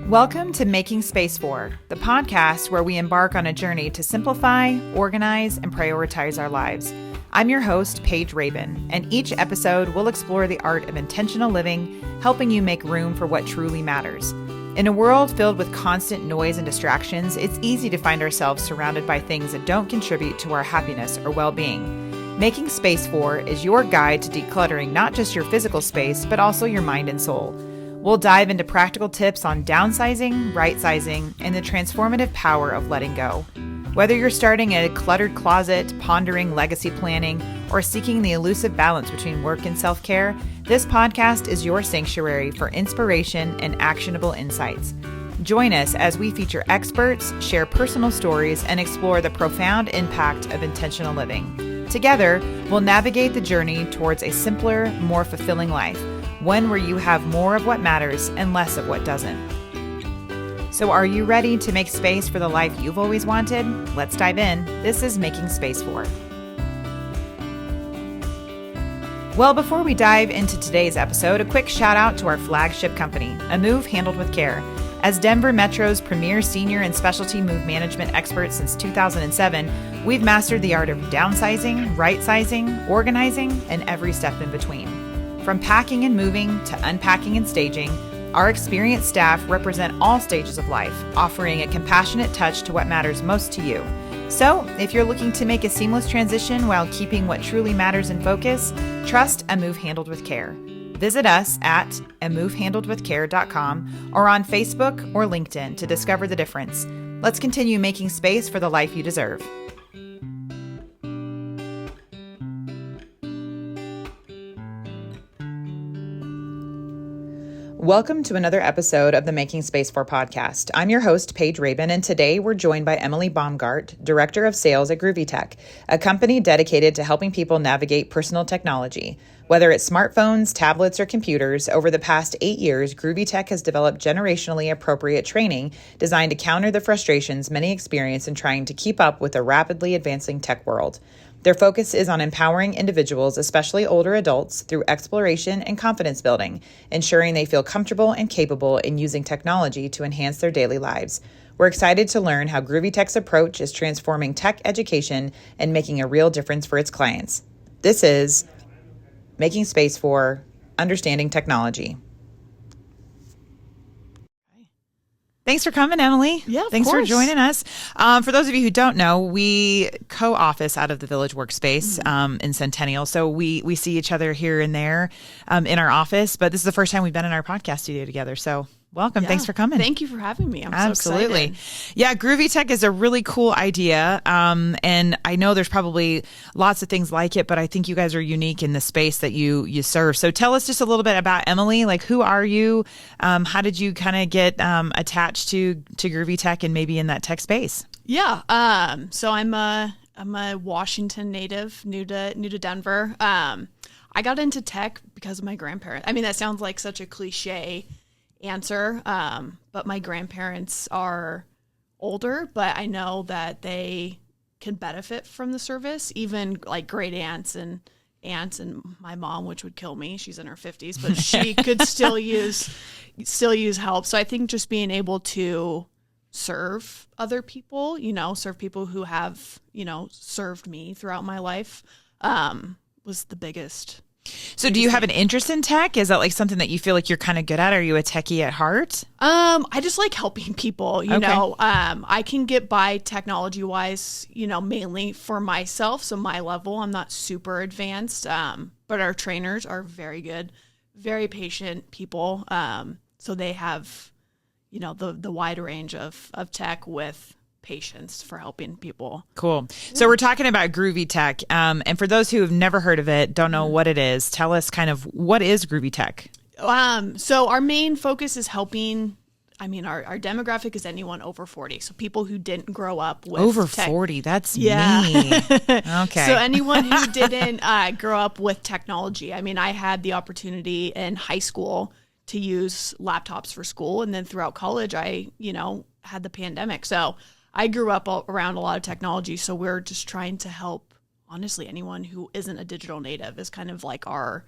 Welcome to Making Space For, the podcast where we embark on a journey to simplify, organize, and prioritize our lives. I'm your host, Paige Rabin, and each episode will explore the art of intentional living, helping you make room for what truly matters. In a world filled with constant noise and distractions, it's easy to find ourselves surrounded by things that don't contribute to our happiness or well-being. Making Space For is your guide to decluttering not just your physical space, but also your mind and soul. We'll dive into practical tips on downsizing, right-sizing, and the transformative power of letting go. Whether you're starting a cluttered closet, pondering legacy planning, or seeking the elusive balance between work and self-care, this podcast is your sanctuary for inspiration and actionable insights. Join us as we feature experts, share personal stories, and explore the profound impact of intentional living. Together, we'll navigate the journey towards a simpler, more fulfilling life. One where you have more of what matters and less of what doesn't. So are you ready to make space for the life you've always wanted? Let's dive in. This is Making Space For. Well, before we dive into today's episode, a quick shout out to our flagship company, A Move Handled with Care. As Denver Metro's premier senior and specialty move management expert since 2007, we've mastered the art of downsizing, right-sizing, organizing, and every step in between. From packing and moving to unpacking and staging, our experienced staff represent all stages of life, offering a compassionate touch to what matters most to you. So, if you're looking to make a seamless transition while keeping what truly matters in focus, trust A Move Handled with Care. Visit us at amovehandledwithcare.com or on Facebook or LinkedIn to discover the difference. Let's continue making space for the life you deserve. Welcome to another episode of the Making Space For podcast. I'm your host, Paige Rabin, and today we're joined by Emily Baumgart, Director of Sales at GroovyTek, a company dedicated to helping people navigate personal technology. Whether it's smartphones, tablets, or computers, over the past 8 years, GroovyTek has developed generationally appropriate training designed to counter the frustrations many experience in trying to keep up with the rapidly advancing tech world. Their focus is on empowering individuals, especially older adults, through exploration and confidence building, ensuring they feel comfortable and capable in using technology to enhance their daily lives. We're excited to learn how GroovyTek's approach is transforming tech education and making a real difference for its clients. This is Making Space For Understanding Technology. Thanks for coming, Emily. Yeah, Thanks for joining us. For those of you who don't know, we co-office out of the Village Workspace in Centennial. So we see each other here and there in our office, but this is the first time we've been in our podcast studio together. So welcome. Yeah. Thanks for coming. Thank you for having me. I'm Absolutely. so excited. Yeah, GroovyTek is a really cool idea. And I know there's probably lots of things like it, but I think you guys are unique in the space that you serve. So tell us just a little bit about Emily. Like, who are you? How did you kind of get attached to GroovyTek and maybe in that tech space? Yeah. So I'm a Washington native, new to Denver. I got into tech because of my grandparents. I mean, that sounds like such a cliche answer, but my grandparents are older, but I know that they can benefit from the service, even like great aunts and my mom, which would kill me. She's in her 50s, but she could still use help. So I think just being able to serve other people, serve people who have, served me throughout my life, was the biggest. So do you have an interest in tech? Is that like something that you feel like you're kind of good at? Are you a techie at heart? I just like helping people, you know. I can get by technology wise, mainly for myself. So my level, I'm not super advanced. But our trainers are very good, very patient people. So they have, the wide range of tech with patience for helping people. Cool. So we're talking about GroovyTek. And for those who have never heard of it, don't know what it is, tell us kind of what is GroovyTek? So our main focus is helping, our demographic is anyone over 40. So people who didn't grow up with over tech. 40. That's me. Okay. So anyone who didn't grow up with technology. I had the opportunity in high school to use laptops for school. And then throughout college, I, had the pandemic. So I grew up around a lot of technology, so we're just trying to help, honestly, anyone who isn't a digital native is kind of like our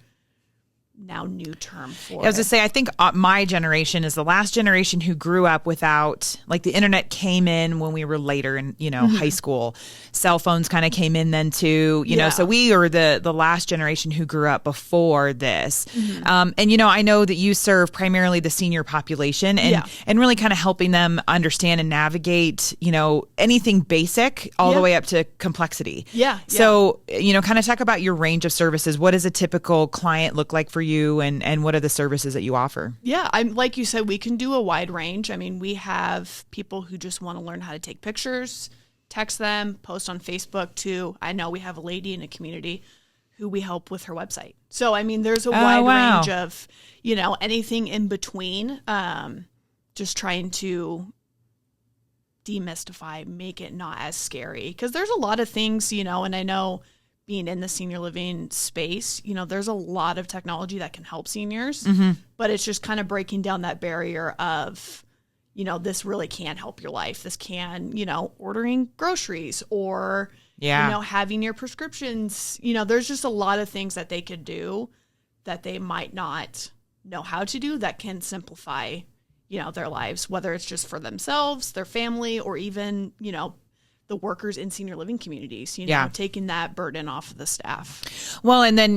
now new term for I was it. to say, I think my generation is the last generation who grew up without, like, the internet came in when we were later in, high school. Cell phones kind of came in then too, so we are the last generation who grew up before this. And, I know that you serve primarily the senior population and really kind of helping them understand and navigate, anything basic all the way up to complexity. So, kind of talk about your range of services. What does a typical client look like for you, and what are the services that you offer? Yeah, like you said, we can do a wide range. I mean, we have people who just want to learn how to take pictures, text them, post on Facebook too. I know we have a lady in a community who we help with her website. So, I mean, there's a wide range of, anything in between, just trying to demystify, make it not as scary. Because there's a lot of things, and I know being in the senior living space, there's a lot of technology that can help seniors, but it's just kind of breaking down that barrier of, this really can help your life. This can, ordering groceries or, having your prescriptions, there's just a lot of things that they could do that they might not know how to do that can simplify, their lives, whether it's just for themselves, their family, or even, the workers in senior living communities, taking that burden off of the staff. Well, and then,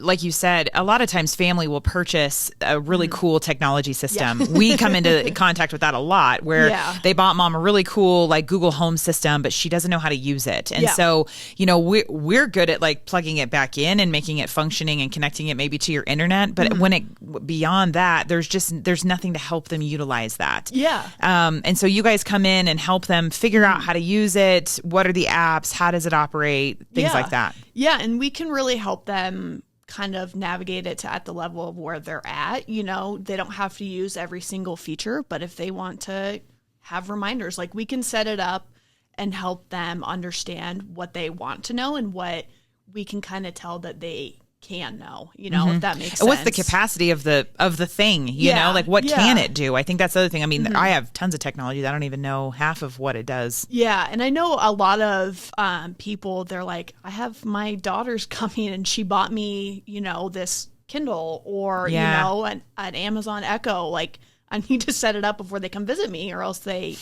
like you said, a lot of times family will purchase a really cool technology system. We come into contact with that a lot, where they bought mom a really cool, like, Google Home system, but she doesn't know how to use it. And so, we're good at, like, plugging it back in and making it functioning and connecting it maybe to your internet. But beyond that, there's nothing to help them utilize that. And so you guys come in and help them figure out how to use it, what are the apps, how does it operate, things like that. And we can really help them kind of navigate it at the level of where they're at. They don't have to use every single feature, but if they want to have reminders, like, we can set it up and help them understand what they want to know and what we can kind of tell that they can know, if that makes sense. What's the capacity of the thing, like, what can it do? I think that's the other thing. I mean, I have tons of technology that I don't even know half of what it does. And I know a lot of people, they're like, I have my daughter's coming and she bought me, this Kindle or, an Amazon Echo. Like, I need to set it up before they come visit me, or else they,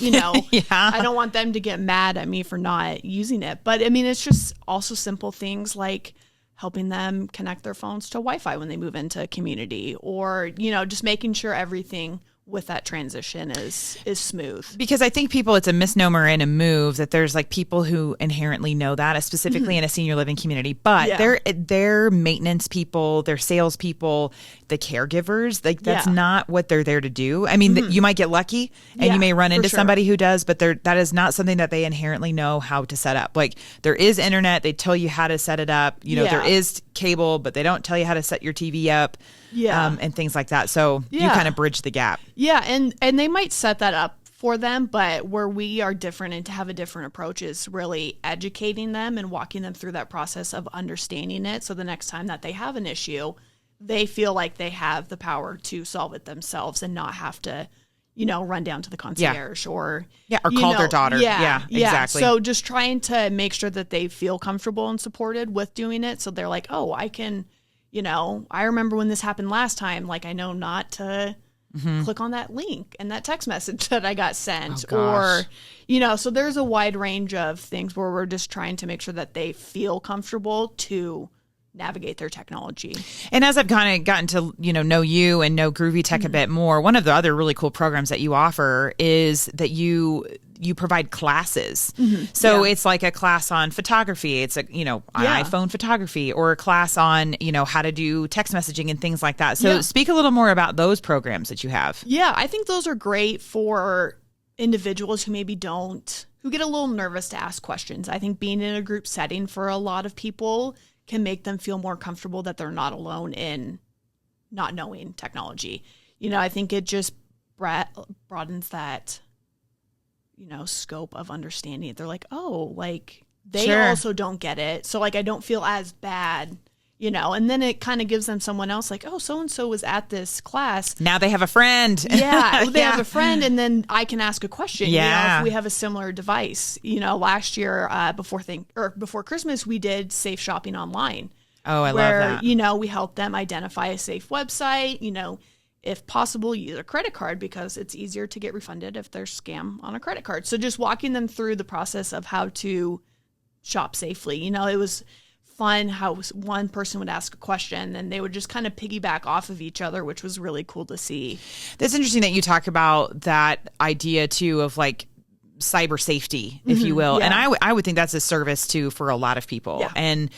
I don't want them to get mad at me for not using it. But I mean, it's just also simple things like helping them connect their phones to Wi-Fi when they move into a community, or, just making sure everything with that transition is smooth. Because I think it's a misnomer and a move that there's, like, people who inherently know that, specifically in a senior living community, but they're maintenance people, they're sales people, the caregivers, like, that's not what they're there to do. I mean, you might get lucky and you may run into somebody who does, but that is not something that they inherently know how to set up. Like, there is internet, they tell you how to set it up, there is cable, but they don't tell you how to set your TV up. And things like that. So you kind of bridge the gap. And they might set that up for them, but where we are different and to have a different approach is really educating them and walking them through that process of understanding it. So the next time that they have an issue, they feel like they have the power to solve it themselves and not have to, run down to the concierge or call their daughter. Exactly. So just trying to make sure that they feel comfortable and supported with doing it. So they're like, oh, I can, I remember when this happened last time, like, I know not to click on that link and that text message that I got sent, or, so there's a wide range of things where we're just trying to make sure that they feel comfortable to navigate their technology. And as I've kind of gotten to, know you and know GroovyTek a bit more, one of the other really cool programs that you offer is that you provide classes. So it's like a class on photography. It's on iPhone photography, or a class on, how to do text messaging and things like that. So speak a little more about those programs that you have. I think those are great for individuals who maybe who get a little nervous to ask questions. I think being in a group setting for a lot of people can make them feel more comfortable that they're not alone in not knowing technology. I think it just broadens that, scope of understanding it. They're like, oh, like, they also don't get it. So, like, I don't feel as bad, and then it kind of gives them someone else, like, oh, so-and-so was at this class. Now they have a friend. They have a friend, and then I can ask a question, if we have a similar device. Last year, before Christmas, we did safe shopping online. Oh, I love where, that. we help them identify a safe website, if possible, use a credit card because it's easier to get refunded if there's scam on a credit card. So just walking them through the process of how to shop safely. It was fun how one person would ask a question and they would just kind of piggyback off of each other, which was really cool to see. That's interesting that you talk about that idea too of like cyber safety, if you will. Yeah. And I would think that's a service too for a lot of people. Yeah. And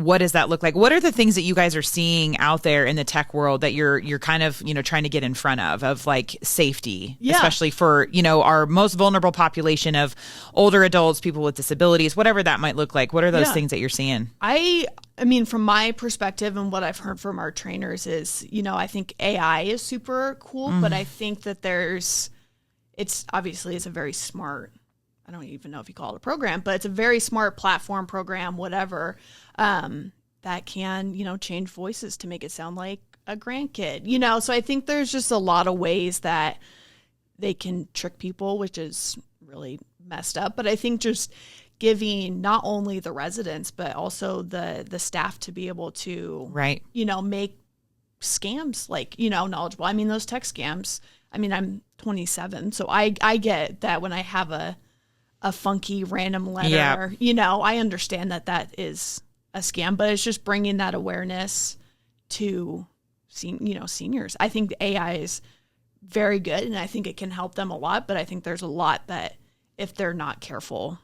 what does that look like? What are the things that you guys are seeing out there in the tech world that you're kind of, trying to get in front of like safety, especially for, our most vulnerable population of older adults, people with disabilities, whatever that might look like. What are those things that you're seeing? I mean, from my perspective and what I've heard from our trainers is, I think AI is super cool, but I think that it's a very smart, I don't even know if you call it a program, but it's a very smart platform, program, whatever, that can, change voices to make it sound like a grandkid, so I think there's just a lot of ways that they can trick people, which is really messed up. But I think just giving not only the residents, but also the staff to be able to, make scams knowledgeable. I mean, those tech scams, I'm 27, so I get that when I have a funky random letter, I understand that is a scam, but it's just bringing that awareness to, seniors. I think the AI is very good, and I think it can help them a lot, but I think there's a lot that if they're not careful.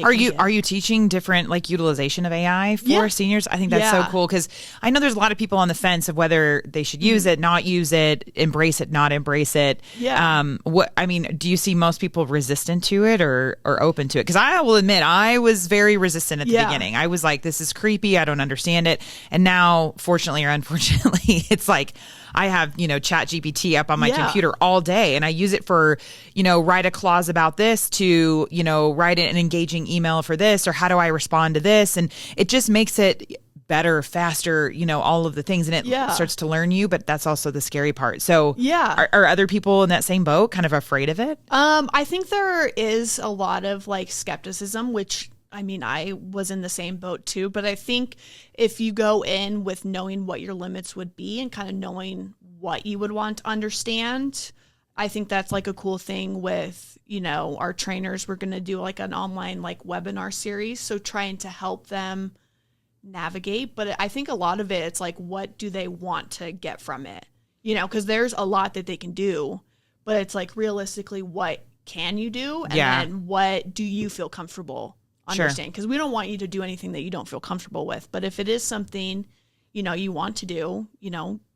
Are you teaching different like utilization of AI for seniors? I think that's so cool because I know there's a lot of people on the fence of whether they should use it, not use it, embrace it, not embrace it. Yeah. Do you see most people resistant to it or open to it? Because I will admit I was very resistant at the beginning. I was like, this is creepy. I don't understand it. And now, fortunately or unfortunately, it's like I have, Chat GPT up on my computer all day, and I use it for, write a clause about this to, write an engaging email for this, or how do I respond to this? And it just makes it better, faster, all of the things. And it starts to learn you, but that's also the scary part. So are other people in that same boat kind of afraid of it? I think there is a lot of like skepticism, which I was in the same boat too, but I think if you go in with knowing what your limits would be and kind of knowing what you would want to understand, I think that's like a cool thing with, our trainers. We're going to do like an online like webinar series. So trying to help them navigate. But I think a lot of it's like, what do they want to get from it? Because there's a lot that they can do, but it's like realistically, what can you do? And then what do you feel comfortable understand? Because we don't want you to do anything that you don't feel comfortable with. But if it is something, you want to do,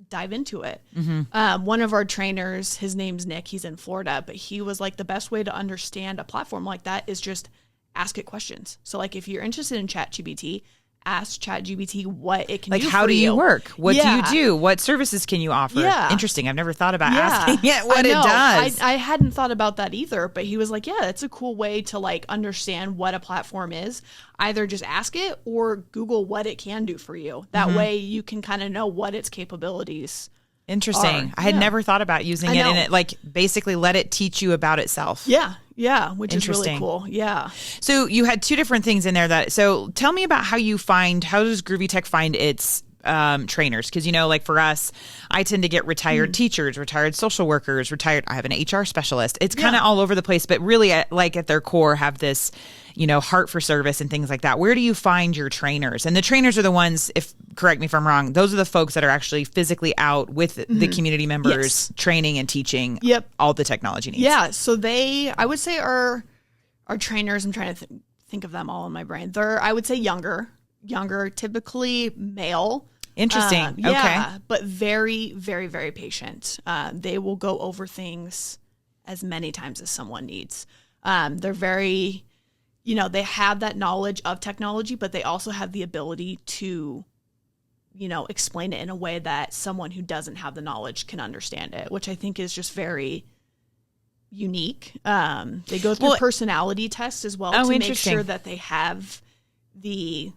dive into it. Mm-hmm. One of our trainers, his name's Nick, he's in Florida, but he was like, the best way to understand a platform like that is just ask it questions. So like if you're interested in ChatGPT, ask ChatGPT what it can do for you. Like, how do you work? What do you do? What services can you offer? Yeah. Interesting. I've never thought about asking it what it does. I hadn't thought about that either, but he was like, yeah, it's a cool way to like understand what a platform is. Either just ask it or Google what it can do for you. That way you can kind of know what its capabilities Interesting. I had never thought about using it and it like basically let it teach you about itself. Yeah, which is really cool. Yeah. So you had two different things in there so tell me about how does GroovyTek find its trainers? Because, like for us, I tend to get retired teachers, retired social workers, I have an HR specialist. It's kind of all over the place, but really at their core have this, heart for service and things like that. Where do you find your trainers? And the trainers are the ones, correct me if I'm wrong, those are the folks that are actually physically out with the community members, training and teaching all the technology needs. Yeah. So I would say our trainers, I'm trying to think of them all in my brain. They're, I would say younger, typically male. Interesting. Okay. But very, very, very patient. They will go over things as many times as someone needs. They're very, they have that knowledge of technology, but they also have the ability to, explain it in a way that someone who doesn't have the knowledge can understand it, which I think is just very unique. They go through personality tests as well to make sure that they have the,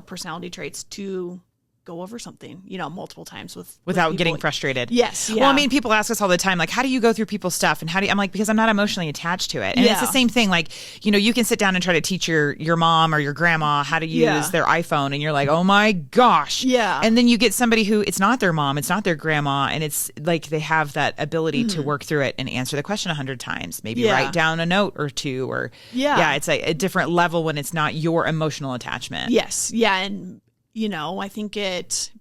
personality traits to go over something, multiple times without getting frustrated. Yes. Yeah. Well, I mean, people ask us all the time, like, how do you go through people's stuff? And I'm like, because I'm not emotionally attached to it. And it's the same thing. Like, you can sit down and try to teach your mom or your grandma how to use their iPhone, and you're like, oh my gosh. Yeah. And then you get somebody who, it's not their mom, it's not their grandma. And it's like, they have that ability to work through it and answer the question 100 times, maybe write down a note or two, or it's a different level when it's not your emotional attachment. Yes. Yeah. And, I think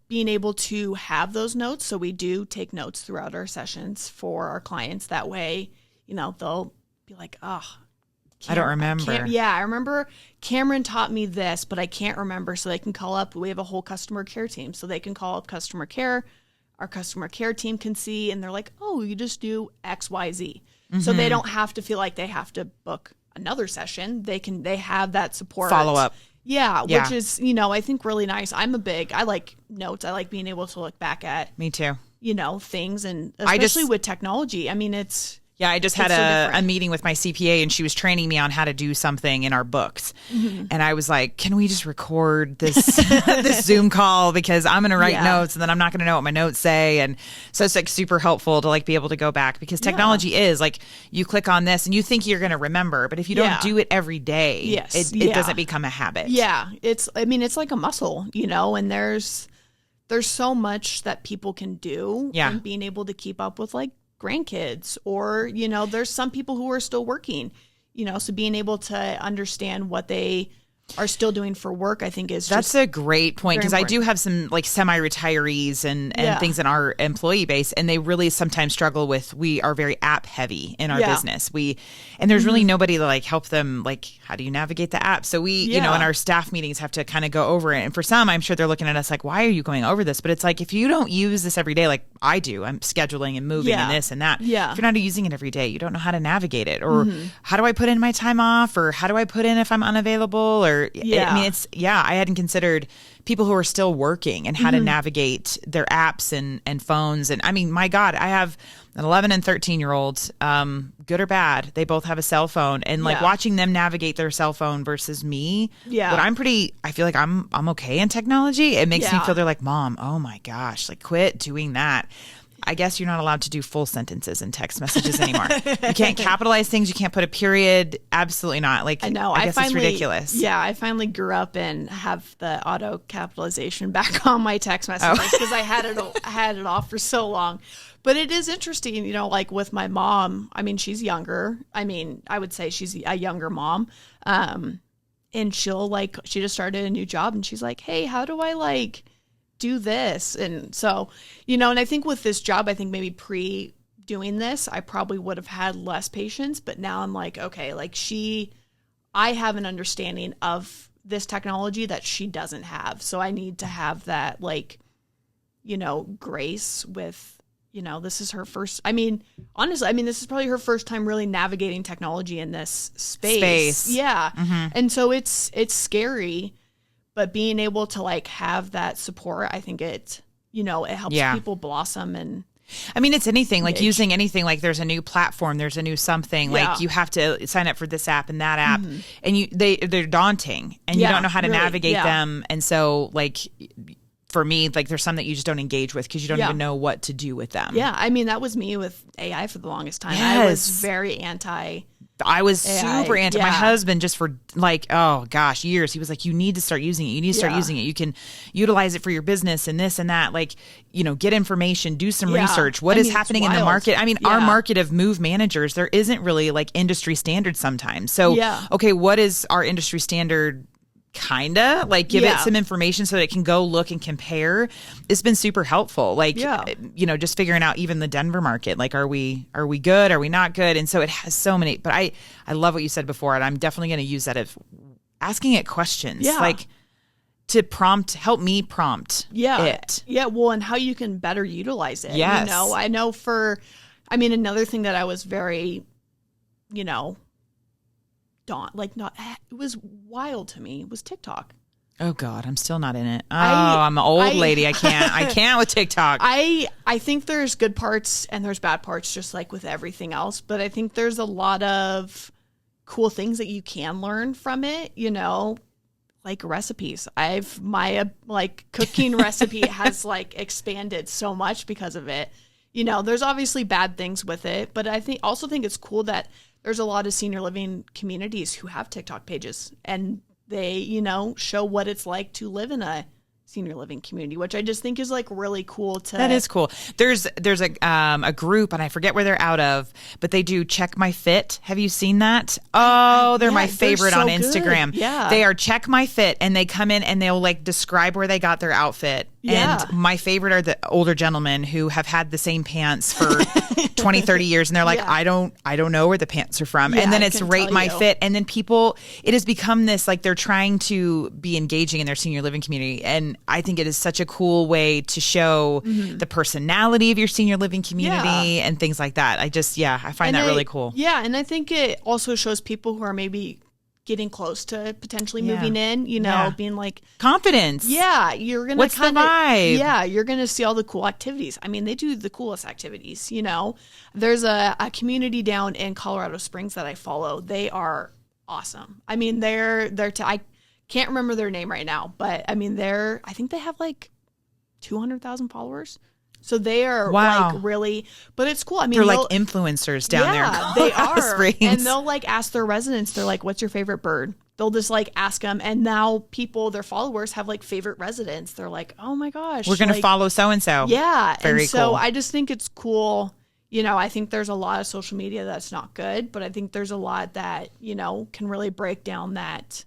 being able to have those notes. So we do take notes throughout our sessions for our clients. That way, they'll be like, oh, I don't remember. I remember Cameron taught me this, but I can't remember. So they can call up. We have a whole customer care team. So they can call up customer care. Our customer care team can see, and they're like, oh, you just do X, Y, Z. So they don't have to feel like they have to book another session. They have that support. Follow up. Yeah, which is, I think really nice. I like notes. I like being able to look back at. Me too. Things, and especially with technology. I mean, I just had a meeting with my CPA, and she was training me on how to do something in our books. Mm-hmm. And I was like, can we just record this this Zoom call, because I'm going to write notes, and then I'm not going to know what my notes say. And so it's like super helpful to like be able to go back, because technology is like, you click on this and you think you're going to remember, but if you don't do it every day, it doesn't become a habit. Yeah. It's like a muscle, and there's so much that people can do. Yeah. And being able to keep up with like grandkids, or there's some people who are still working, so being able to understand what they are still doing for work, I think that's a great point, because I do have some like semi-retirees and things in our employee base, and they really sometimes struggle with, we are very app heavy in our business. And there's really nobody to like help them, like, how do you navigate the app? So we, in our staff meetings have to kind of go over it. And for some, I'm sure they're looking at us like, why are you going over this? But it's like, if you don't use this every day, like I do, I'm scheduling and moving and this and that. Yeah. If you're not using it every day, you don't know how to navigate it, or how do I put in my time off, or how do I put in if I'm unavailable, or I mean, I hadn't considered people who are still working and how to navigate their apps and phones. And I mean, my God, I have an 11 and 13-year-old, good or bad, they both have a cell phone, and like watching them navigate their cell phone versus me. Yeah. But I feel like I'm okay in technology. It makes me feel, they're like, Mom, oh my gosh, like quit doing that. I guess you're not allowed to do full sentences in text messages anymore. You can't capitalize things. You can't put a period. Absolutely not. Like, I know. I guess it's ridiculous. Yeah. I finally grew up and have the auto capitalization back on my text messages, because I had it off for so long. But it is interesting, like with my mom, I mean, she's younger. I mean, I would say she's a younger mom. And she just started a new job, and she's like, hey, how do I like do this? And so, and I think with this job, I think maybe pre doing this, I probably would have had less patience, but now I'm like, okay, like I have an understanding of this technology that she doesn't have. So I need to have that, like, grace with, this is her first, I mean, honestly, this is probably her first time really navigating technology in this space. Yeah. Mm-hmm. And so it's scary. But being able to like have that support, I think it helps people blossom. And I mean, it's anything like using anything, like there's a new platform, there's a new something, like you have to sign up for this app and that app, and they're daunting, and you don't know how to navigate them. And so like, for me, like there's some that you just don't engage with, because you don't even know what to do with them. Yeah. I mean, that was me with AI for the longest time. Yes. I was very I was super anti. My husband, just for like, oh gosh, years, he was like, you need to start using it. You need to start using it. You can utilize it for your business and this and that. Like, get information, do some research. What is happening in the market? I mean, our market of move managers, there isn't really like industry standard sometimes. So, okay, what is our industry standard? Kinda like give it some information so that it can go look and compare. It's been super helpful. Like, just figuring out even the Denver market, like, are we good? Are we not good? And so it has so many, but I love what you said before, and I'm definitely going to use that of asking it questions, like to help me prompt it. Yeah. Well, and how you can better utilize it. Yes. I know another thing that I was very, it was wild to me was TikTok. Oh God, I'm still not in it. I'm an old lady. I can't with TikTok. I think there's good parts and there's bad parts, just like with everything else. But I think there's a lot of cool things that you can learn from it, like recipes. My like cooking recipe has like expanded so much because of it. You know, there's obviously bad things with it, but I also think it's cool that there's a lot of senior living communities who have TikTok pages and they, you know, show what it's like to live in a senior living community, which I just think is like really cool to. That is cool. There's a group and I forget where they're out of, but they do Check My Fit. Have you seen that? Oh, they're my favorite on Instagram. Good. Yeah. They are Check My Fit and they come in and they'll like describe where they got their outfit. Yeah. And my favorite are the older gentlemen who have had the same pants for 20, 30 years. And they're like, I don't know where the pants are from. Yeah, and then I it's can Rate tell My you. Fit. And then it has become this, like they're trying to be engaging in their senior living community. And I think it is such a cool way to show the personality of your senior living community and things like that. I find that really cool. Yeah. And I think it also shows people who are maybe getting close to potentially moving in, you know, being like confidence. Yeah. You're going to What's the vibe? Yeah. You're going to see all the cool activities. I mean, they do the coolest activities, you know. There's a community down in Colorado Springs that I follow. They are awesome. I mean, I can't remember their name right now, but I mean, I think they have like 200,000 followers. So they are like really, but it's cool. I mean, they're like influencers down there. Yeah, they are. Springs. And they'll like ask their residents, they're like, what's your favorite bird? They'll just like ask them. And now their followers have like favorite residents. They're like, oh my gosh. We're going to follow so-and-so. Yeah. Very so cool. I just think it's cool. You know, I think there's a lot of social media that's not good, but I think there's a lot that, you know, can really break down that,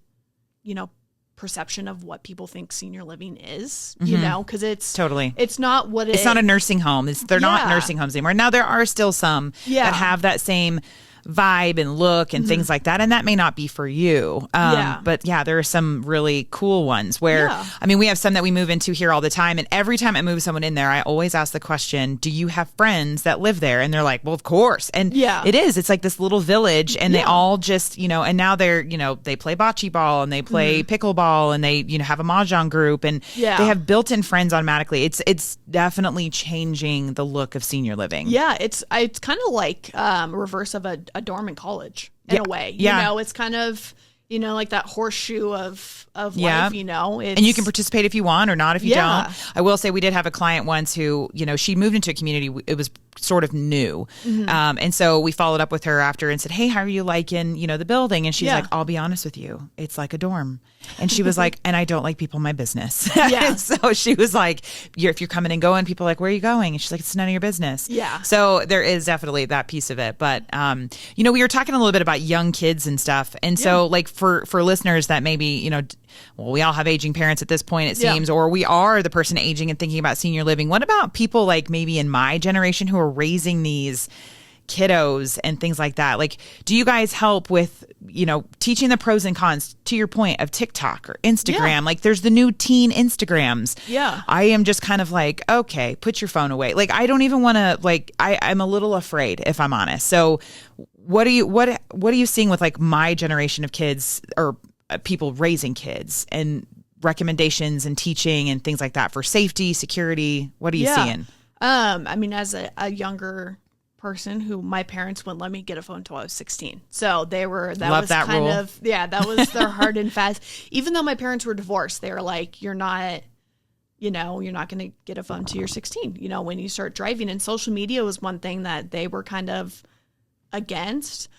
you know, perception of what people think senior living is, you know, because it's not what it's not a nursing home. They're not nursing homes anymore. Now there are still some that have that same vibe and look and things like that, and that may not be for you. But there are some really cool ones where I mean, we have some that we move into here all the time, and every time I move someone in there, I always ask the question, do you have friends that live there? And they're like, well, of course. And it's like this little village, and they all just, you know, and now they're, you know, they play bocce ball and they play pickleball and they, you know, have a mahjong group, and they have built-in friends automatically. It's definitely changing the look of senior living. Yeah, it's kind of like reverse of a dorm in college in a way. You know, it's kind of, you know, like that horseshoe of life, you know. And you can participate if you want or not if you don't. I will say we did have a client once who, you know, she moved into a community. It was sort of new. And so we followed up with her after and said, hey, how are you liking, you know, the building? And she's like, I'll be honest with you, it's like a dorm. And she was like, and I don't like people in my business. And so she was like, if you're coming and going, people are like, where are you going? And she's like, it's none of your business. So there is definitely that piece of it. But, you know, we were talking a little bit about young kids and stuff. And so like for listeners that maybe, you know, well, we all have aging parents at this point, it seems, or we are the person aging and thinking about senior living. What about people like maybe in my generation who are raising these kiddos and things like that? Like, do you guys help with, you know, teaching the pros and cons, to your point, of TikTok or Instagram? Like, there's the new teen Instagrams. I am just kind of like, okay, put your phone away. Like, I don't even want to, like, I'm a little afraid, if I'm honest. So what are you seeing with like my generation of kids or people raising kids, and recommendations and teaching and things like that for safety, security? What are you seeing? I mean, as a younger person who my parents wouldn't let me get a phone until I was 16. So that was their hard and fast. Even though my parents were divorced, they were like, you're not going to get a phone till you're 16, you know, when you start driving. And social media was one thing that they were kind of against.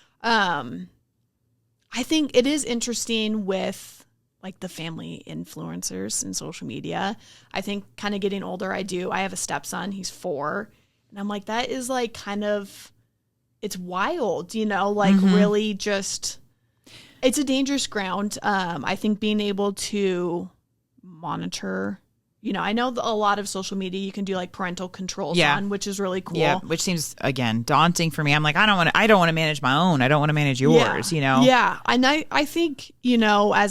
I think it is interesting with like the family influencers in social media. I think kind of getting older, I have a stepson, he's 4. And I'm like, that is like kind of, it's wild, you know, like really just, it's a dangerous ground. I think being able to monitor, you know, I know a lot of social media you can do like parental controls on, which is really cool. Yeah, which seems, again, daunting for me. I'm like, I don't want to manage my own. I don't want to manage yours, you know? Yeah. And I think, you know, I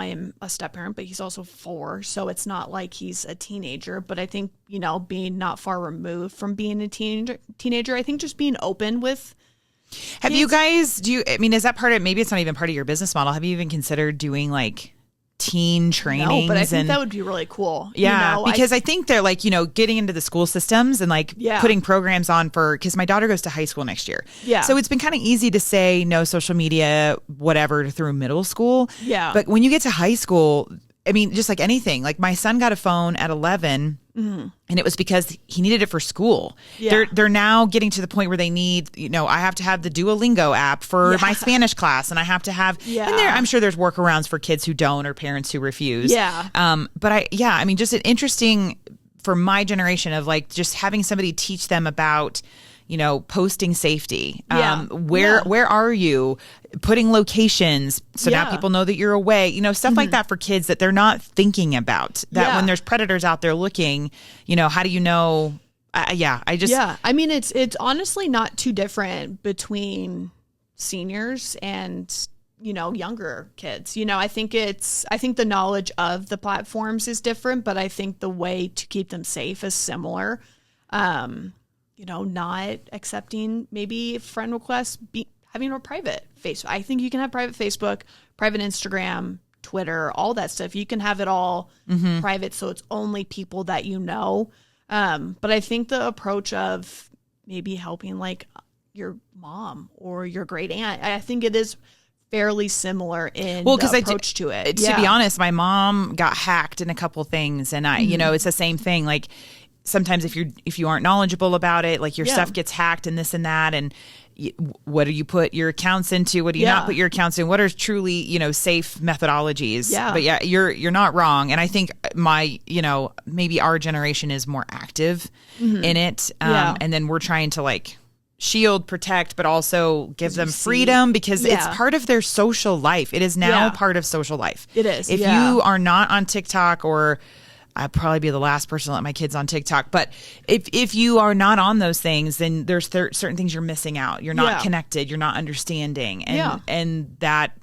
am a step parent, but he's also 4. So it's not like he's a teenager. But I think, you know, being not far removed from being a teenager, I think just being open with. Have you guys, is that part of, maybe it's not even part of your business model. Have you even considered doing like teen trainings. No, but I think that would be really cool. Yeah, because I think they're like, getting into the school systems and like putting programs on because my daughter goes to high school next year. Yeah. So it's been kind of easy to say no social media, whatever, through middle school. Yeah. But when you get to high school, I mean, just like anything, like my son got a phone at 11 and it was because he needed it for school. Yeah. They're now getting to the point where they need, I have to have the Duolingo app for my Spanish class, and I have to have, and I'm sure there's workarounds for kids who don't or parents who refuse. Yeah. But I mean, just an interesting for my generation of like just having somebody teach them about, posting safety. Where are you? Putting locations so now people know that you're away, stuff like that for kids that they're not thinking about, that when there's predators out there looking, how do you know? I mean, it's honestly not too different between seniors and, younger kids. I think the knowledge of the platforms is different, but I think the way to keep them safe is similar. Not accepting maybe friend requests, having a private Facebook. I think you can have private Facebook, private Instagram, Twitter, all that stuff. You can have it all private, so it's only people that you know. But I think the approach of maybe helping like your mom or your great aunt, I think it is fairly similar in the approach to it. To be honest, my mom got hacked in a couple things, and it's the same thing. Like sometimes if you aren't knowledgeable about it, like your stuff gets hacked and this and that, and what do you put your accounts into? What do you not put your accounts in? What are truly, safe methodologies? Yeah. But you're not wrong. And I think maybe our generation is more active in it. And then we're trying to like shield, protect, but also give them freedom because it's part of their social life. It is now part of social life. It is. If you are not on TikTok, or I'd probably be the last person to let my kids on TikTok. But if you are not on those things, then there's certain things you're missing out. You're not connected. You're not understanding. And that,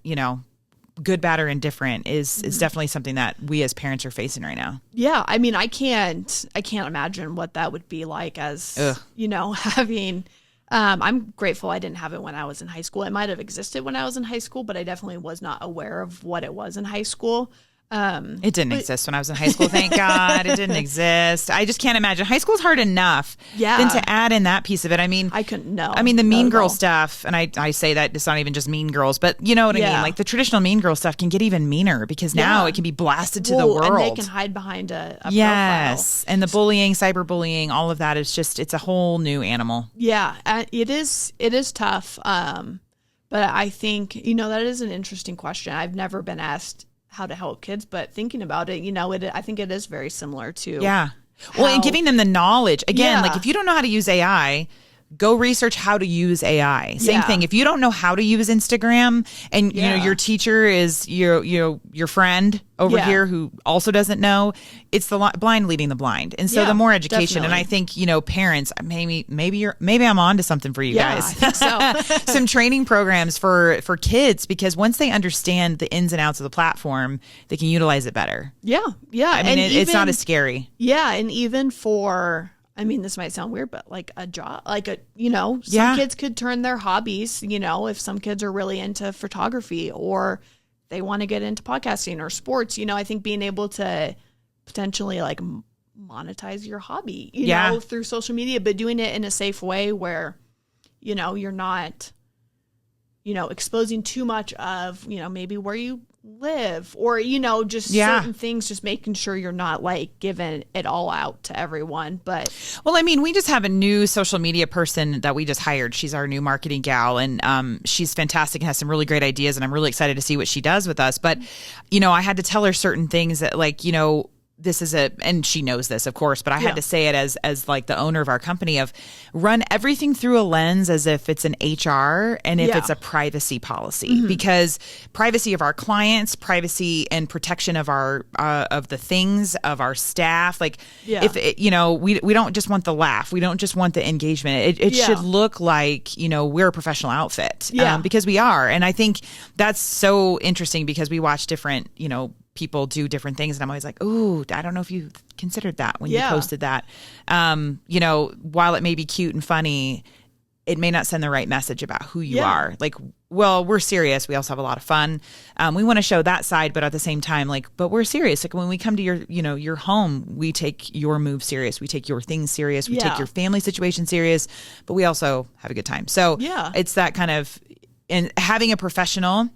good, bad, or indifferent is definitely something that we as parents are facing right now. Yeah. I mean, I can't imagine what that would be like as, having, I'm grateful I didn't have it when I was in high school. It might have existed when I was in high school, but I definitely was not aware of what it was in high school. It didn't exist when I was in high school. Thank God it didn't exist. I just can't imagine. High school's hard enough. Yeah. Then to add in that piece of it. I mean, I couldn't know. I mean, the Mean Girl stuff, and I say that it's not even just Mean Girls, but you know what I mean? Like the traditional Mean Girl stuff can get even meaner because now it can be blasted to the world. And they can hide behind a yes. Profile. And the bullying, cyberbullying, all of that is just, it's a whole new animal. Yeah. It is tough. But I think, that is an interesting question. I've never been asked how to help kids, but thinking about it, I think it is very similar to and giving them the knowledge again. Like if you don't know how to use AI, go research how to use AI. Same thing. If you don't know how to use Instagram, and your teacher is your friend over here who also doesn't know, it's the blind leading the blind. And so the more education, and I think parents, maybe I'm on to something for you guys. I think so. Some training programs for kids, because once they understand the ins and outs of the platform, they can utilize it better. Yeah. I mean, it's not as scary. Yeah, and even for, I mean, this might sound weird, but like a job, some kids could turn their hobbies, if some kids are really into photography or they want to get into podcasting or sports, I think being able to potentially like monetize your hobby, through social media, but doing it in a safe way where, you're not, exposing too much of, maybe where you live or, just certain things, just making sure you're not like giving it all out to everyone. But well, I mean, we just have a new social media person that we just hired. She's our new marketing gal, and she's fantastic and has some really great ideas, and I'm really excited to see what she does with us. But, I had to tell her certain things that like, this is and she knows this, of course, but I had to say it as like the owner of our company, of run everything through a lens as if it's an HR and if it's a privacy policy, because privacy of our clients, privacy and protection of our, of the things of our staff. Like if it, we don't just want the laugh. We don't just want the engagement. It should look like, we're a professional outfit because we are. And I think that's so interesting because we watch different, people do different things, and I'm always like, ooh, I don't know if you considered that when you posted that. While it may be cute and funny, it may not send the right message about who you Yeah. are. Like, well, we're serious. We also have a lot of fun. We want to show that side, but at the same time, like, but we're serious. Like when we come to your, your home, we take your move serious. We take your things serious. We take Yeah. your family situation serious, but we also have a good time. So Yeah. it's that kind of, and having a professional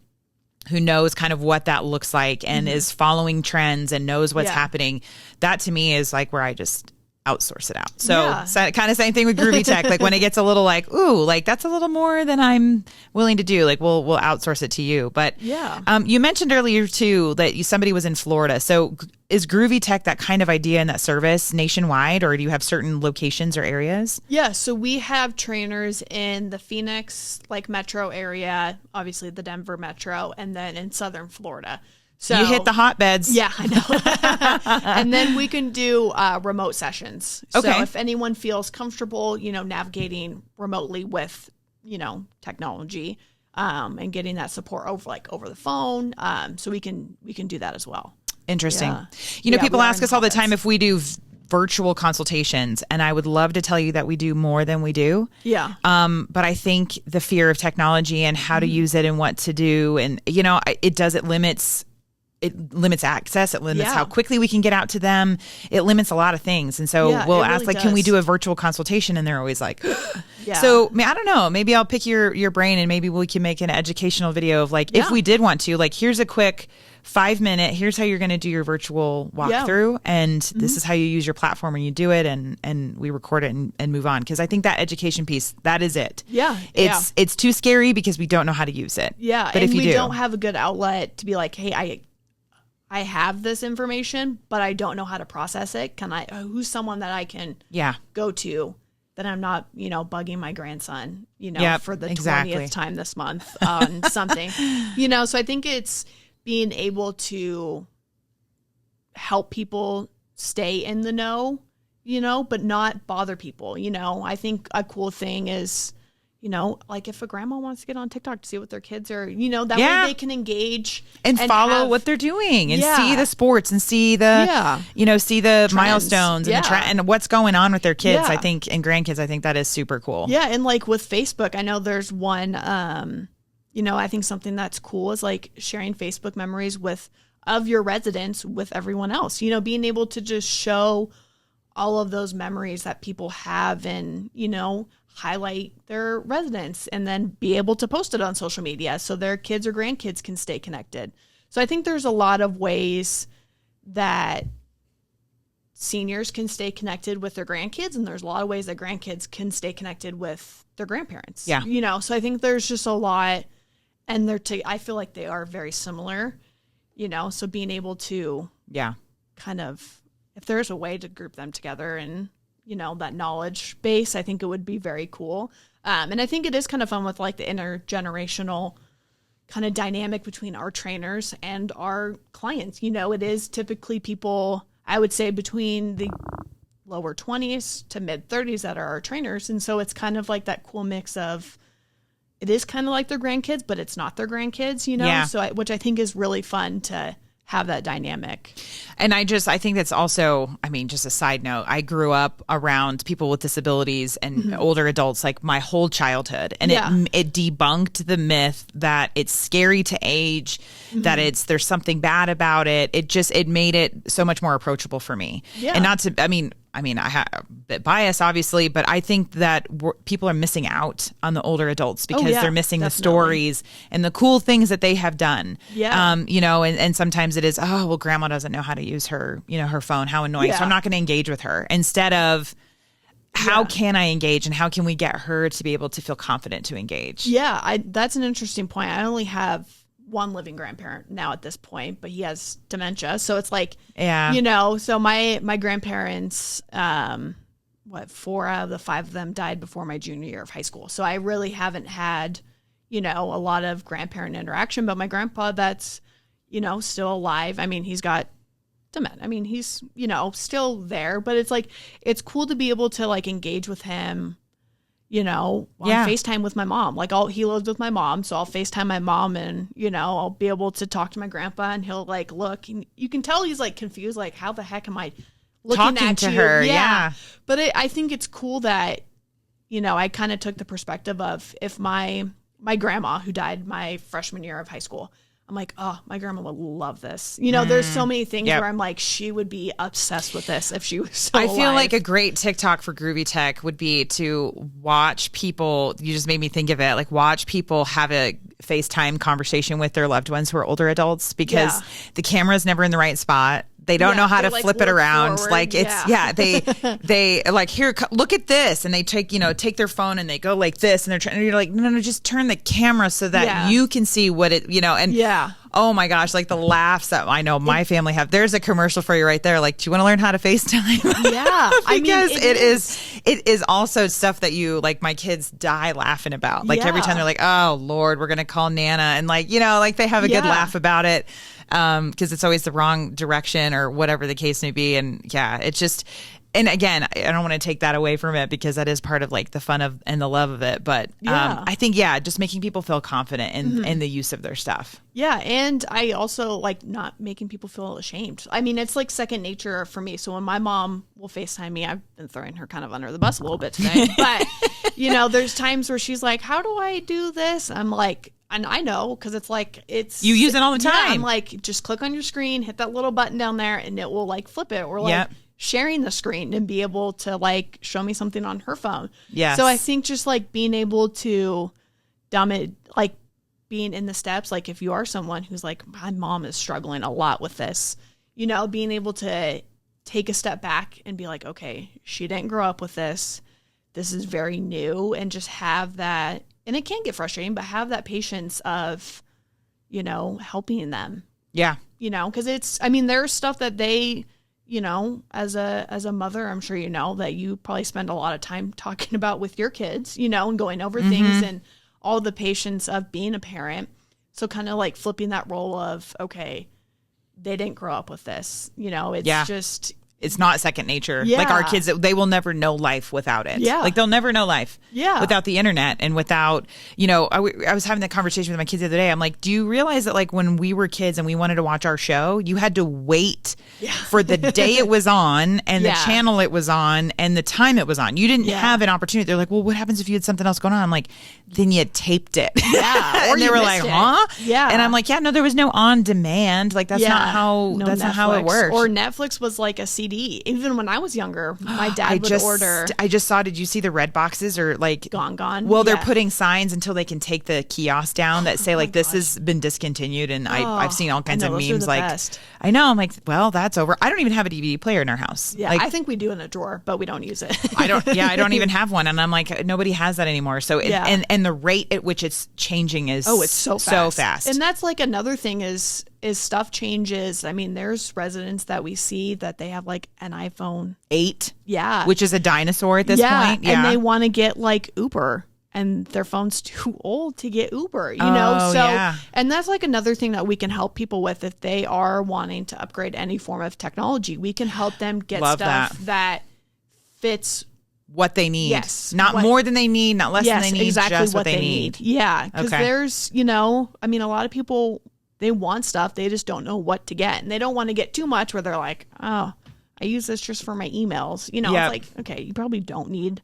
who knows kind of what that looks like and is following trends and knows what's Yeah. happening. That to me is like where I just outsource it out. So, Yeah. kind of same thing with GroovyTek. Like when it gets a little like, ooh, like that's a little more than I'm willing to do. Like we'll outsource it to you. But Yeah. you mentioned earlier too that somebody was in Florida. So is GroovyTek that kind of idea and that service nationwide, or do you have certain locations or areas? Yeah, so we have trainers in the Phoenix metro area, obviously the Denver metro, and then in southern Florida. So You hit the hotbeds. Yeah, I know. And then we can do remote sessions. Okay. So if anyone feels comfortable, navigating remotely with, technology, and getting that support over the phone, so we can do that as well. Interesting. Yeah. People we are ask in us all the hotbeds. time if we do virtual consultations, and I would love to tell you that we do more than we do. Yeah. But I think the fear of technology and how to use it and what to do, and it limits access. It limits Yeah. how quickly we can get out to them. It limits a lot of things. And so Yeah, we'll it ask, really can we does. do a virtual consultation? And they're always like, Yeah. So I don't know. Maybe I'll pick your brain and maybe we can make an educational video of if Yeah. we did want to, here's a quick 5-minute, here's how you're going to do your virtual walkthrough. And this is how you use your platform and you do it. And we record it and move on. Cause I think that education piece, that is it. Yeah. It's too scary because we don't know how to use it. Yeah, But and if you we do, not have a good outlet to be like, hey, I have this information, but I don't know how to process it. Who's someone that I can yeah. go to that I'm not, bugging my grandson, Yep, for the exactly. 20th time this month on something, so I think it's being able to help people stay in the know, but not bother people. I think a cool thing is, if a grandma wants to get on TikTok to see what their kids are, that Yeah. way they can engage and follow have- what they're doing and Yeah. see the sports and see the, see the Trends. milestones and Yeah. and what's going on with their kids. Yeah. I think, and grandkids, I think that is super cool. Yeah, and with Facebook, I know there's one, I think something that's cool is sharing Facebook memories of your residents with everyone else. Being able to just show all of those memories that people have and, highlight their residents and then be able to post it on social media so their kids or grandkids can stay connected. So I think there's a lot of ways that seniors can stay connected with their grandkids, and there's a lot of ways that grandkids can stay connected with their grandparents. Yeah. So I think there's just a lot, and I feel like they are very similar, so being able to Yeah. kind of, if there's a way to group them together and, that knowledge base, I think it would be very cool. And I think it is kind of fun with the intergenerational kind of dynamic between our trainers and our clients. It is typically people, I would say, between the lower 20s to mid 30s that are our trainers. And so it's kind of that cool mix of, it is kind of like their grandkids, but it's not their grandkids, Yeah. So which I think is really fun to have that dynamic. And I think that's also, just a side note. I grew up around people with disabilities and older adults my whole childhood. And it debunked the myth that it's scary to age, that there's something bad about it. It made it so much more approachable for me. Yeah. And not to, I have a bit bias, obviously, but I think that people are missing out on the older adults because they're missing the stories and the cool things that they have done. Yeah. And sometimes it is, oh, well, grandma doesn't know how to use her, her phone. How annoying. Yeah. So I'm not going to engage with her. Instead of how can I engage and how can we get her to be able to feel confident to engage? Yeah, that's an interesting point. I only have one living grandparent now at this point, but he has dementia. So it's so my grandparents, 4 out of the 5 of them died before my junior year of high school. So I really haven't had, a lot of grandparent interaction, but my grandpa that's, still alive. He's got dementia. He's, still there, but it's cool to be able to engage with him, on FaceTime with my mom. He lives with my mom, so I'll FaceTime my mom and, I'll be able to talk to my grandpa and he'll look, and you can tell he's confused, how the heck am I looking Talking at to you? her, yeah. But I think it's cool that, I kind of took the perspective of if my grandma, who died my freshman year of high school, I'm like, oh, my grandma would love this. There's so many things where I'm like, she would be obsessed with this if she was still alive. I feel like a great TikTok for GroovyTek would be to watch people, you just made me think of it, like watch people have a FaceTime conversation with their loved ones who are older adults, because the camera's never in the right spot. They don't know how to flip it around. Forward. Like they like, here, look at this. And they take their phone and they go like this, and they're trying, and you're like, no, just turn the camera so that you can see what it, and oh my gosh, like the laughs that I know my family have. There's a commercial for you right there. Like, do you want to learn how to FaceTime? Yeah. Because it is also stuff that like my kids die laughing about. Like every time they're like, oh Lord, we're going to call Nana. And like, like they have a good laugh about it. Because it's always the wrong direction or whatever the case may be. And it's just, and again, I don't want to take that away from it, because that is part of like the fun of and the love of it. But I think, just making people feel confident in the use of their stuff. Yeah. And I also like not making people feel ashamed. I mean, it's like second nature for me. So when my mom will FaceTime me, I've been throwing her kind of under the bus a little bit today, but there's times where she's like, how do I do this? I'm like, and I know, because it's like, you use it all the time. Yeah, I'm like, just click on your screen, hit that little button down there, and it will like flip it. Or like sharing the screen and be able to like show me something on her phone. Yeah. So I think just like being able to dumb it, like being in the steps, like if you are someone who's like, my mom is struggling a lot with this, being able to take a step back and be like, okay, she didn't grow up with this. This is very new, and just have that. And it can get frustrating, but have that patience of, helping them. Yeah. Because there's stuff that they, as a mother, I'm sure that you probably spend a lot of time talking about with your kids, and going over things and all the patience of being a parent. So kind of like flipping that role of, okay, they didn't grow up with this. It's just... It's not second nature. Yeah. Like our kids, they will never know life without it. Yeah. Like they'll never know life without the internet and without, I was having that conversation with my kids the other day. I'm like, do you realize that like when we were kids and we wanted to watch our show, you had to wait for the day it was on and the channel it was on and the time it was on. You didn't have an opportunity. They're like, well, what happens if you had something else going on? I'm like, then you taped it. Yeah. And they were like, huh? Yeah. And I'm like, no, there was no on demand. Like that's not how not how it works. Or Netflix was like a CD. Even when I was younger, my dad would order. I just saw, did you see the red boxes or like gone? Well, they're putting signs until they can take the kiosk down that say like this has been discontinued. And I've seen all kinds of memes like, best. I know. I'm like, well, that's over. I don't even have a DVD player in our house. Yeah, like, I think we do in a drawer, but we don't use it. I don't even have one. And I'm like, nobody has that anymore. So and the rate at which it's changing is it's so fast. And that's like another thing is stuff changes. I mean, there's residents that we see that they have like an iPhone 8. Yeah. Which is a dinosaur at this point. Yeah. And they want to get like Uber and their phone's too old to get Uber, and that's like another thing that we can help people with if they are wanting to upgrade any form of technology. We can help them get stuff that fits what they need. Yes. Not more than they need, not less than they need, exactly just what they need. Yeah. Because there's, a lot of people, they want stuff, they just don't know what to get. And they don't want to get too much where they're like, oh, I use this just for my emails. It's like, okay, you probably don't need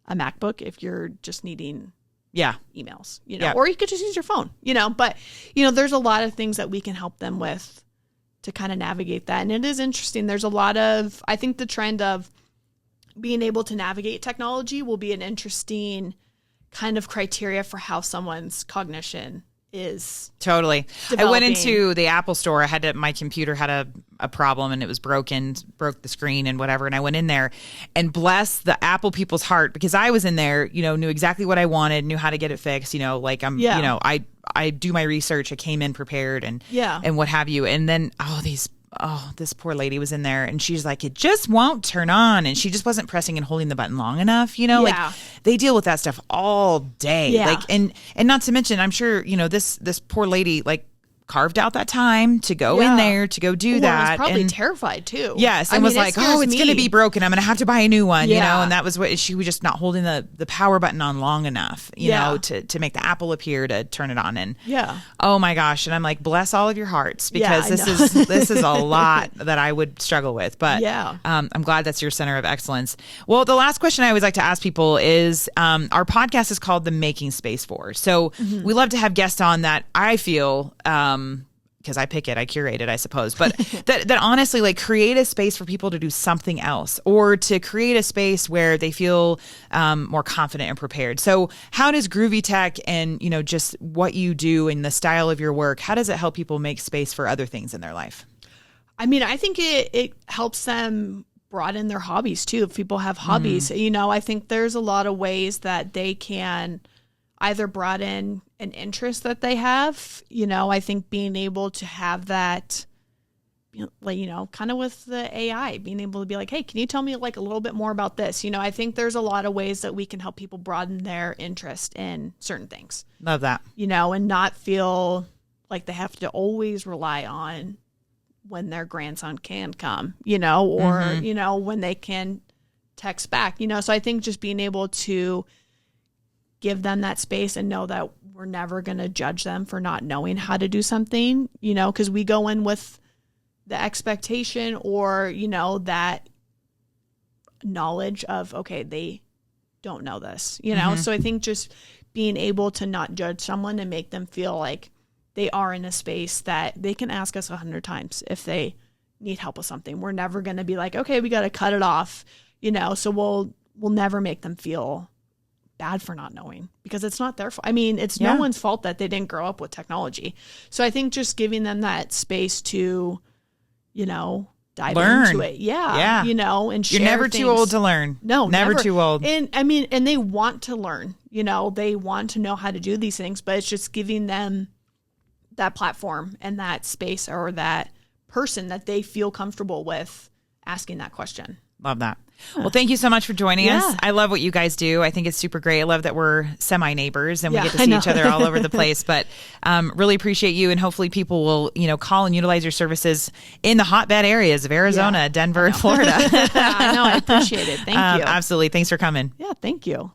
a MacBook if you're just needing emails, or you could just use your phone, but, there's a lot of things that we can help them with to kind of navigate that. And it is interesting. There's a lot of, I think the trend of being able to navigate technology will be an interesting kind of criteria for how someone's cognition is developing. I went into the Apple store. My computer had a problem and it was broke the screen and whatever. And I went in there and bless the Apple people's heart, because I was in there, knew exactly what I wanted, knew how to get it fixed, I do my research. I came in prepared and what have you. And then, this poor lady was in there and she's like, it just won't turn on. And she just wasn't pressing and holding the button long enough, like they deal with that stuff all day. Yeah. Like, and not to mention, I'm sure, this poor lady, like carved out that time to go in there, to go do that. I was probably and terrified too. Yes. And was like, oh, it's going to be broken. I'm going to have to buy a new one, you know? And that was what she was just not holding the power button on long enough, you know, to make the apple appear to turn it on. And oh my gosh. And I'm like, bless all of your hearts, because this is a lot that I would struggle with. But I'm glad that's your center of excellence. Well, the last question I always like to ask people is, our podcast is called The Making Space For. So we love to have guests on that I feel, because I pick it, I curate it, I suppose, but that honestly, like, create a space for people to do something else, or to create a space where they feel more confident and prepared. So how does GroovyTek and, you know, just what you do and the style of your work, how does it help people make space for other things in their life? I mean, I think it helps them broaden their hobbies too. If people have hobbies, you know, I think there's a lot of ways that they can either broaden an interest that they have. You know, I think being able to have that, you know, kind of with the AI, being able to be like, hey, can you tell me like a little bit more about this? You know, I think there's a lot of ways that we can help people broaden their interest in certain things. Love that. You know, and not feel like they have to always rely on when their grandson can come, you know, or, you know, when they can text back, you know. So I think just being able to give them that space and know that we're never going to judge them for not knowing how to do something, you know, because we go in with the expectation or, you know, that knowledge of, okay, they don't know this, you know? So I think just being able to not judge someone and make them feel like they are in a space that they can ask us 100 times if they need help with something. We're never going to be like, okay, we got to cut it off, you know? So we'll never make them feel bad for not knowing, because it's not their fault. I mean, it's no one's fault that they didn't grow up with technology. So I think just giving them that space to, you know, dive into it. Yeah. You know, and share. You're never things. Too old to learn. No, never too old. And I mean, and they want to learn, you know, they want to know how to do these things, but it's just giving them that platform and that space or that person that they feel comfortable with asking that question. Love that. Well, thank you so much for joining us. I love what you guys do. I think it's super great. I love that we're semi-neighbors and we get to see each other all over the place, but really appreciate you. And hopefully people will, you know, call and utilize your services in the hotbed areas of Arizona, Denver, and Florida. I know. I appreciate it. Thank you. Absolutely. Thanks for coming. Yeah, thank you.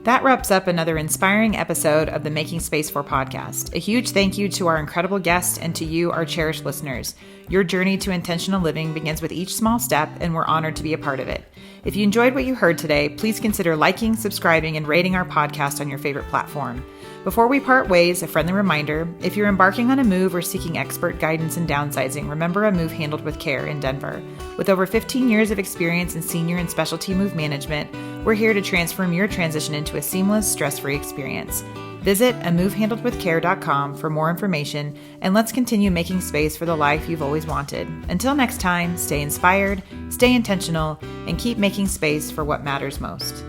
That wraps up another inspiring episode of the Making Space For podcast. A huge thank you to our incredible guests and to you, our cherished listeners. Your journey to intentional living begins with each small step, and we're honored to be a part of it. If you enjoyed what you heard today, please consider liking, subscribing, and rating our podcast on your favorite platform. Before we part ways, a friendly reminder, if you're embarking on a move or seeking expert guidance in downsizing, remember a move handled with care in Denver. With over 15 years of experience in senior and specialty move management, we're here to transform your transition into a seamless, stress-free experience. Visit amovehandledwithcare.com for more information, and let's continue making space for the life you've always wanted. Until next time, stay inspired, stay intentional, and keep making space for what matters most.